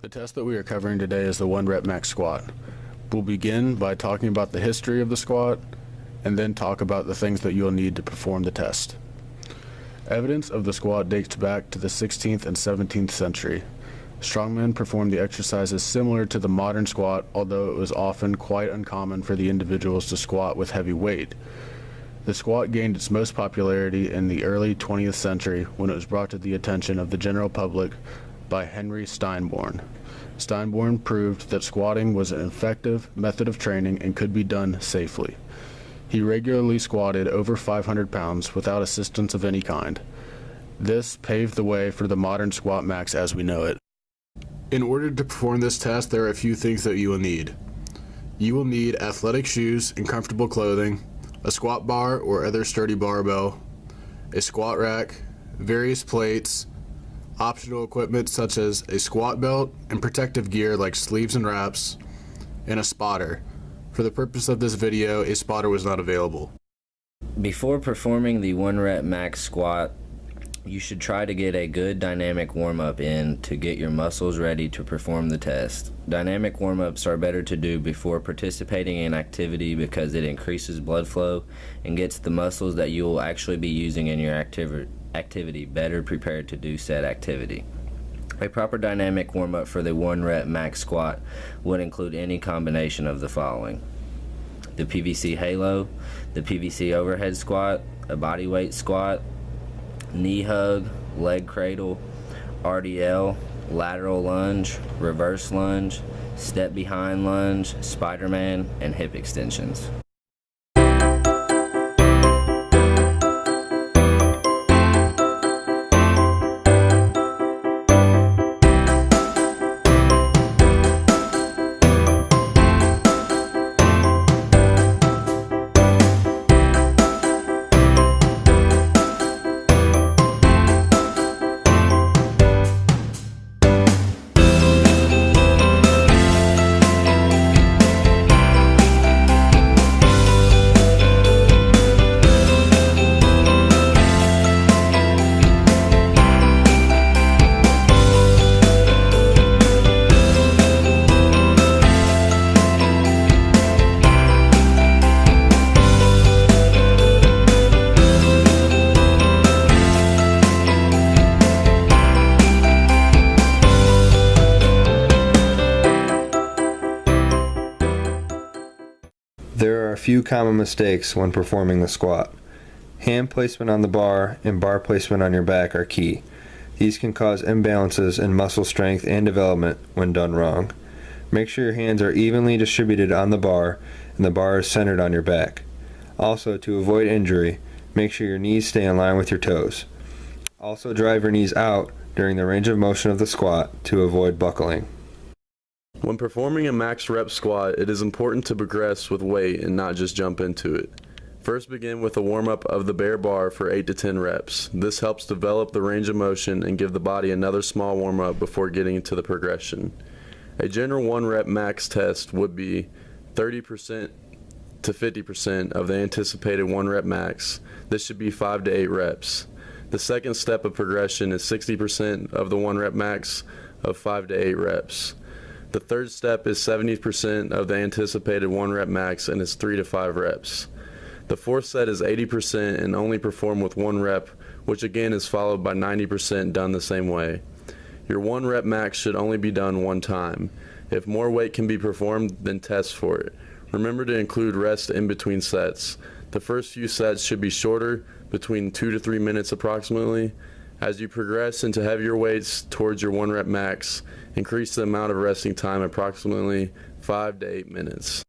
The test that we are covering today is the 1 rep max squat. We'll begin by talking about the history of the squat and then talk about the things that you'll need to perform the test. Evidence of the squat dates back to the 16th and 17th century. Strongmen performed the exercises similar to the modern squat, although it was often quite uncommon for the individuals to squat with heavy weight. The squat gained its most popularity in the early 20th century when it was brought to the attention of the general public by Henry Steinborn. Steinborn proved that squatting was an effective method of training and could be done safely. He regularly squatted over 500 pounds without assistance of any kind. This paved the way for the modern squat max as we know it. In order to perform this test, there are a few things that you will need. You will need athletic shoes and comfortable clothing, a squat bar or other sturdy barbell, a squat rack, various plates, optional equipment such as a squat belt and protective gear like sleeves and wraps, and a spotter. For the purpose of this video, a spotter was not available. Before performing the 1 rep max squat, you should try to get a good dynamic warm-up in to get your muscles ready to perform the test. Dynamic warm-ups are better to do before participating in activity because it increases blood flow and gets the muscles that you will actually be using in your activity better prepared to do said activity. A proper dynamic warm-up for the 1 rep max squat would include any combination of the following: the PVC halo, the PVC overhead squat, a body weight squat, knee hug, leg cradle, RDL, lateral lunge, reverse lunge, step behind lunge, Spider-Man, and hip extensions. There are a few common mistakes when performing the squat. Hand placement on the bar and bar placement on your back are key. These can cause imbalances in muscle strength and development when done wrong. Make sure your hands are evenly distributed on the bar and the bar is centered on your back. Also, to avoid injury, make sure your knees stay in line with your toes. Also, drive your knees out during the range of motion of the squat to avoid buckling. When performing a max rep squat, it is important to progress with weight and not just jump into it. First, begin with a warm-up of the bare bar for 8 to 10 reps. This helps develop the range of motion and give the body another small warm-up before getting into the progression. A general 1 rep max test would be 30% to 50% of the anticipated 1 rep max. This should be 5 to 8 reps. The second step of progression is 60% of the 1 rep max of 5 to 8 reps. The third step is 70% of the anticipated 1 rep max and is 3 to 5 reps. The fourth set is 80% and only performed with 1 rep, which again is followed by 90% done the same way. Your 1 rep max should only be done 1 time. If more weight can be performed, then test for it. Remember to include rest in between sets. The first few sets should be shorter, between 2 to 3 minutes approximately. As you progress into heavier weights towards your 1 rep max, increase the amount of resting time approximately 5 to 8 minutes.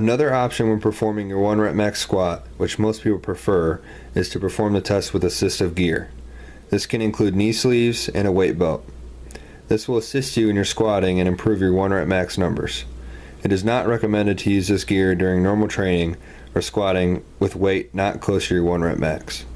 Another option when performing your 1 rep max squat, which most people prefer, is to perform the test with assistive gear. This can include knee sleeves and a weight belt. This will assist you in your squatting and improve your 1 rep max numbers. It is not recommended to use this gear during normal training or squatting with weight not close to your 1 rep max.